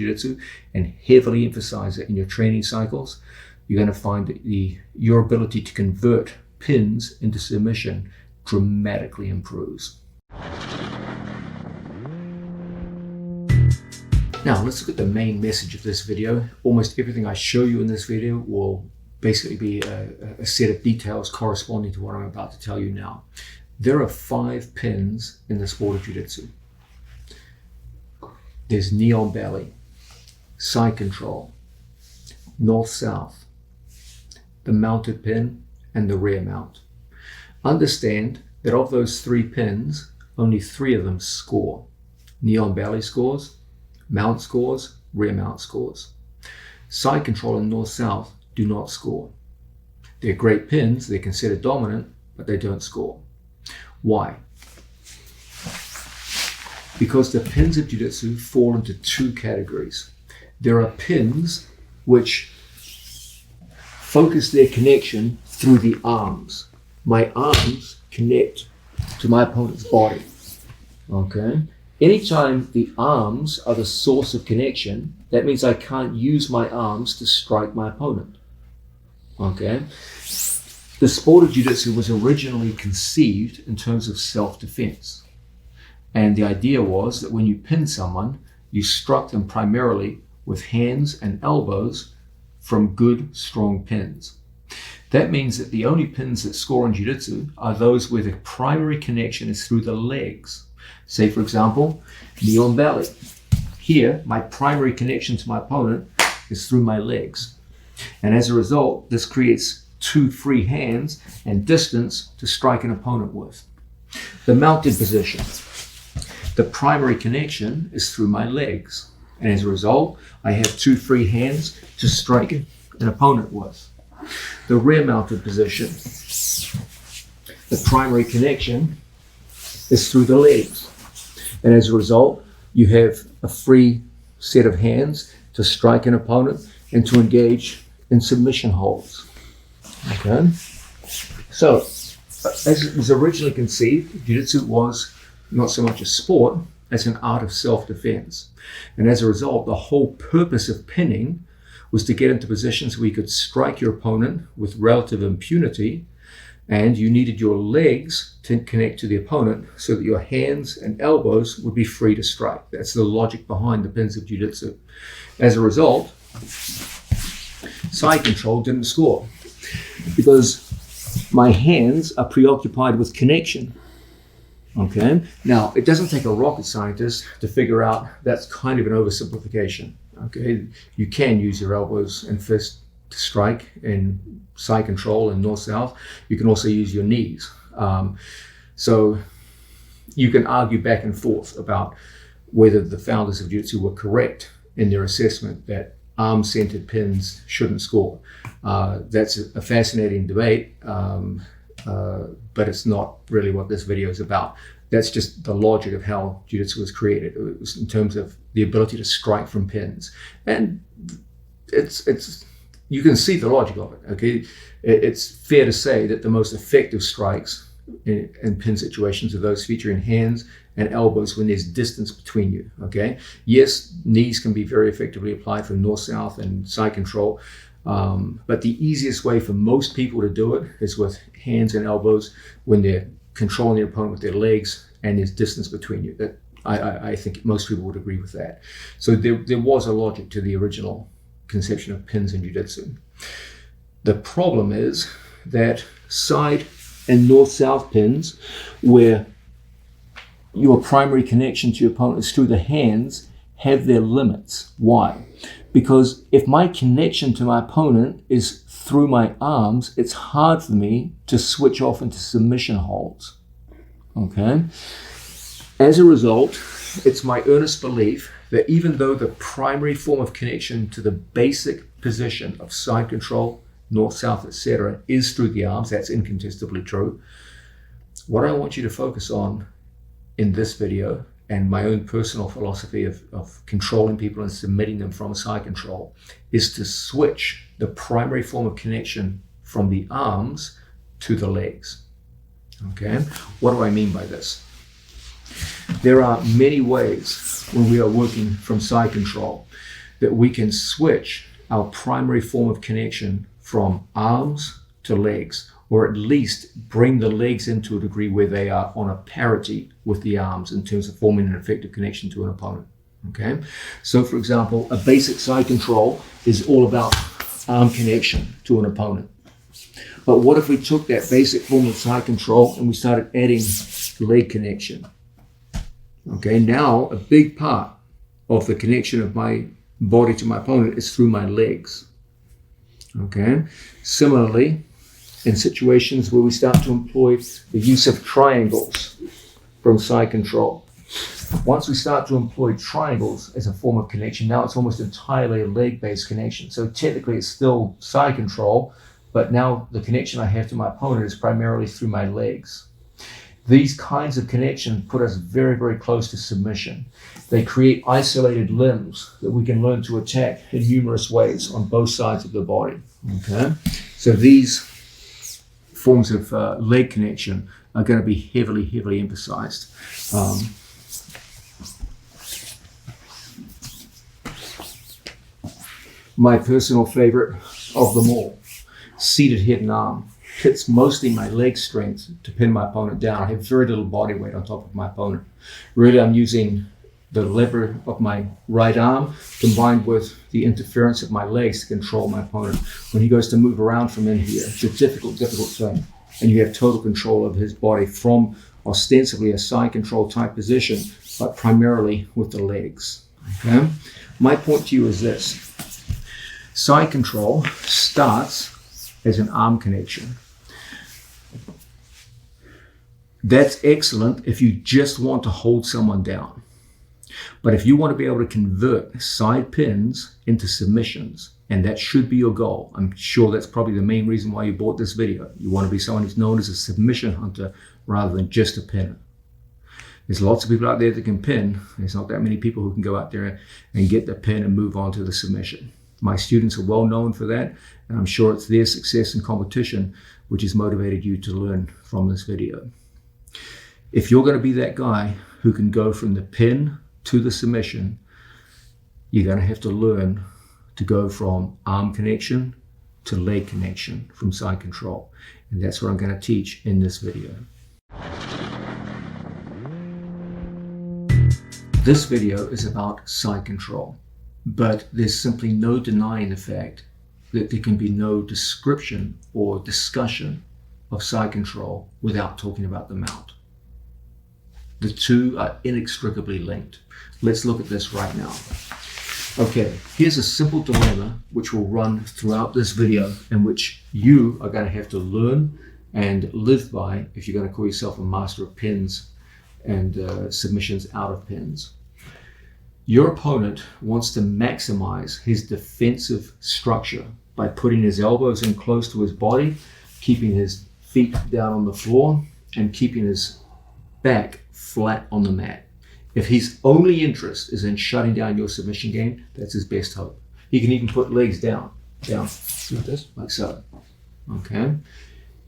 jiu-jitsu and heavily emphasize it in your training cycles, you're going to find that your ability to convert pins into submission dramatically improves. Now let's look at the main message of this video. Almost everything I show you in this video will basically be a set of details corresponding to what I'm about to tell you now. There are 5 pins in the sport of jiu-jitsu. There's knee on belly, side control, north-south, the mounted pin, and the rear mount. Understand that of those 3 pins, only 3 of them score. Knee on belly scores, mount scores, rear mount scores. Side control and north-south do not score. They're great pins, they're considered dominant, but they don't score. Why? Because the pins of jiu-jitsu fall into 2 categories. There are pins which focus their connection through the arms. My arms connect to my opponent's body. Okay? Anytime the arms are the source of connection, that means I can't use my arms to strike my opponent. Okay? The sport of jiu-jitsu was originally conceived in terms of self-defense. And the idea was that when you pin someone, you struck them primarily with hands and elbows from good, strong pins. That means that the only pins that score in jiu-jitsu are those where the primary connection is through the legs. Say, for example, knee on belly. Here, my primary connection to my opponent is through my legs. And as a result, this creates 2 free hands and distance to strike an opponent with. The mounted position. The primary connection is through my legs. And as a result, I have 2 free hands to strike an opponent with. The rear mounted position. The primary connection is through the legs. And as a result, you have a free set of hands to strike an opponent and to engage in submission holds. Okay? So, as it was originally conceived, jiu-jitsu was not so much a sport as an art of self-defense. And as a result, the whole purpose of pinning was to get into positions where you could strike your opponent with relative impunity, and you needed your legs to connect to the opponent so that your hands and elbows would be free to strike. That's the logic behind the pins of jiu-jitsu. As a result, side control didn't score because my hands are preoccupied with connection. Okay? Now, it doesn't take a rocket scientist to figure out that's kind of an oversimplification. Okay? You can use your elbows and fists to strike in side control and north-south. You can also use your knees. So you can argue back and forth about whether the founders of jiu-jitsu were correct in their assessment that arm-centered pins shouldn't score. That's a fascinating debate, but it's not really what this video is about. That's just the logic of how jiu-jitsu was created. It was in terms of the ability to strike from pins. And it's you can see the logic of it, okay? It's fair to say that the most effective strikes in pin situations are those featuring hands and elbows when there's distance between you, okay? Yes, knees can be very effectively applied for north-south and side control, but the easiest way for most people to do it is with hands and elbows when they're controlling their opponent with their legs and there's distance between you. That I think most people would agree with that. So there was a logic to the original conception of pins in jiu-jitsu. The problem is that side and north-south pins, where your primary connection to your opponent is through the hands, have their limits. Why? Because if my connection to my opponent is through my arms, it's hard for me to switch off into submission holds. Okay? As a result, it's my earnest belief that even though the primary form of connection to the basic position of side control, north-south, etc., is through the arms, that's incontestably true, what I want you to focus on in this video, and my own personal philosophy of controlling people and submitting them from side control, is to switch the primary form of connection from the arms to the legs. Okay? What do I mean by this? There are many ways when we are working from side control. that we can switch our primary form of connection from arms to legs, or at least bring the legs into a degree where they are on a parity with the arms in terms of forming an effective connection to an opponent. Okay, so for example, a basic side control is all about arm connection to an opponent. But what if we took that basic form of side control and we started adding leg connection? Okay, now a big part of the connection of my body to my opponent is through my legs. Okay, similarly, in situations where we start to employ the use of triangles from side control. Once we start to employ triangles as a form of connection, now it's almost entirely a leg-based connection. So technically it's still side control, but now the connection I have to my opponent is primarily through my legs. These kinds of connections put us very, very close to submission. They create isolated limbs that we can learn to attack in numerous ways on both sides of the body. Okay, so these forms of leg connection are going to be heavily, heavily emphasized. My personal favorite of them all, seated head and arm. It's mostly my leg strength to pin my opponent down. I have very little body weight on top of my opponent. Really, I'm using the lever of my right arm combined with the interference of my legs to control my opponent. When he goes to move around from in here, it's a difficult thing. And you have total control of his body from ostensibly a side control type position, but primarily with the legs. Okay? My point to you is this. Side control starts as an arm connection. That's excellent if you just want to hold someone down. But if you want to be able to convert side pins into submissions, and that should be your goal, I'm sure that's probably the main reason why you bought this video. You want to be someone who's known as a submission hunter rather than just a pinner. There's lots of people out there that can pin. There's not that many people who can go out there and get the pin and move on to the submission. My students are well known for that, and I'm sure it's their success in competition which has motivated you to learn from this video. If you're going to be that guy who can go from the pin to the submission, you're going to have to learn to go from arm connection to leg connection from side control. And that's what I'm going to teach in this video. This video is about side control, but there's simply no denying the fact that there can be no description or discussion of side control without talking about the mount. The two are inextricably linked. Let's look at this right now. Okay, here's a simple dilemma which will run throughout this video and which you are going to have to learn and live by if you're going to call yourself a master of pins and submissions out of pins. Your opponent wants to maximize his defensive structure by putting his elbows in close to his body, keeping his feet down on the floor, and keeping his back flat on the mat. If his only interest is in shutting down your submission game, that's his best hope. He can even put legs down, like this, like so. Okay?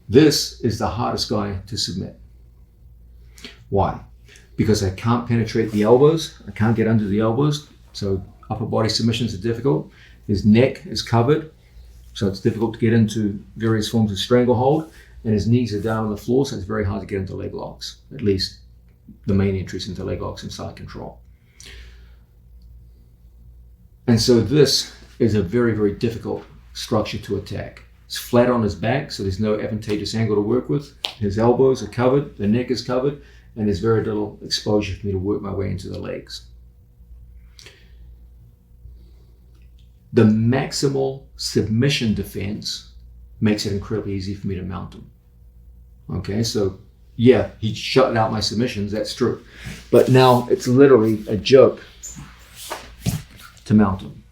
This is the hardest guy to submit. Why? Because I can't penetrate the elbows, I can't get under the elbows, so upper body submissions are difficult. His neck is covered, so it's difficult to get into various forms of stranglehold, and his knees are down on the floor, so it's very hard to get into leg locks, at least the main entries into leg locks and side control. And so this is a very, very difficult structure to attack. It's flat on his back, so there's no advantageous angle to work with. His elbows are covered, the neck is covered, and there's very little exposure for me to work my way into the legs. The maximal submission defense makes it incredibly easy for me to mount him. Okay, so yeah, he shut out my submissions, that's true. But now it's literally a joke to mount him.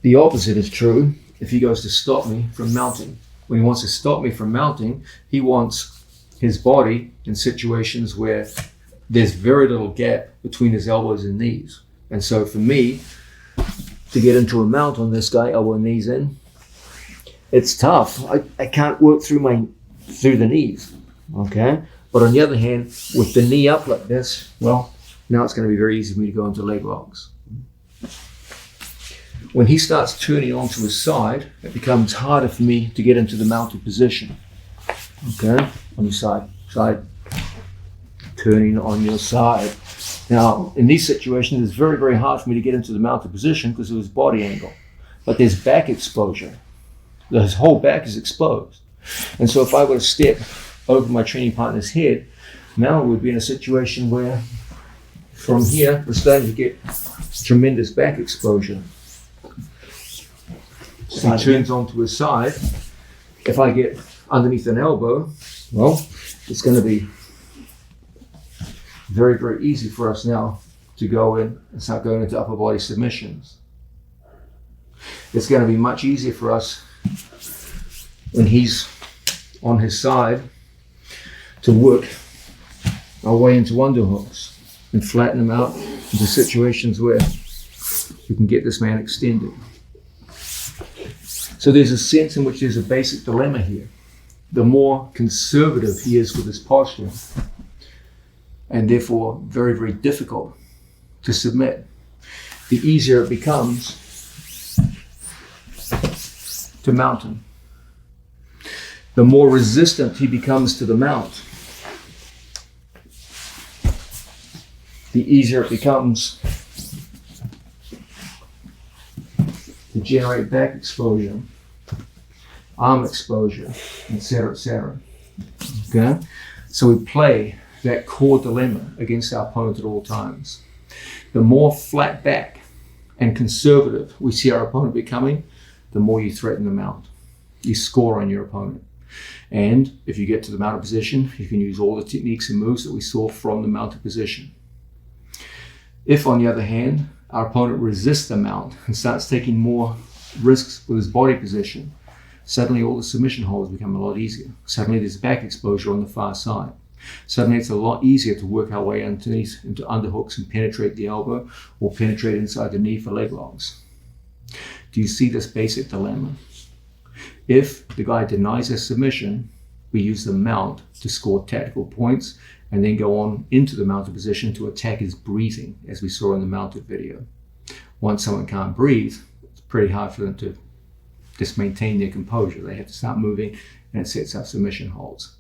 The opposite is true if he goes to stop me from mounting. When he wants to stop me from mounting, he wants his body in situations where there's very little gap between his elbows and knees. And so for me to get into a mount on this guy, elbow and knees in, it's tough. I can't work through the knees, okay? But on the other hand, with the knee up like this, well, Now it's going to be very easy for me to go into leg locks. When he starts turning onto his side, it becomes harder for me to get into the mounted position. Okay, on your side, turning on your side. Now, in these situations, it's very, very hard for me to get into the mounted position because of his body angle. But there's back exposure. His whole back is exposed. And so if I were to step over my training partner's head, now we would be in a situation where from here, we're starting to get tremendous back exposure. So he turns onto his side. If I get underneath an elbow, well, it's going to be very, very easy for us now to go in and start going into upper body submissions. It's going to be much easier for us when he's on his side to work our way into underhooks and flatten him out into situations where we can get this man extended. So there's a sense in which there's a basic dilemma here. The more conservative he is with his posture, and therefore very, very difficult to submit, the easier it becomes to mount him. The more resistant he becomes to the mount, the easier it becomes to generate back exposure, arm exposure, etc., etc. Okay? So we play that core dilemma against our opponent at all times. The more flat back and conservative we see our opponent becoming, the more you threaten the mount. You score on your opponent. And if you get to the mounted position, you can use all the techniques and moves that we saw from the mounted position. If, on the other hand, our opponent resists the mount and starts taking more risks with his body position, suddenly all the submission holds become a lot easier. Suddenly there's back exposure on the far side. Suddenly it's a lot easier to work our way underneath into underhooks and penetrate the elbow or penetrate inside the knee for leg locks. Do you see this basic dilemma? If the guy denies a submission, we use the mount to score tactical points and then go on into the mounted position to attack his breathing, as we saw in the mounted video. Once someone can't breathe, it's pretty hard for them to just maintain their composure. They have to start moving, and it sets up submission holds.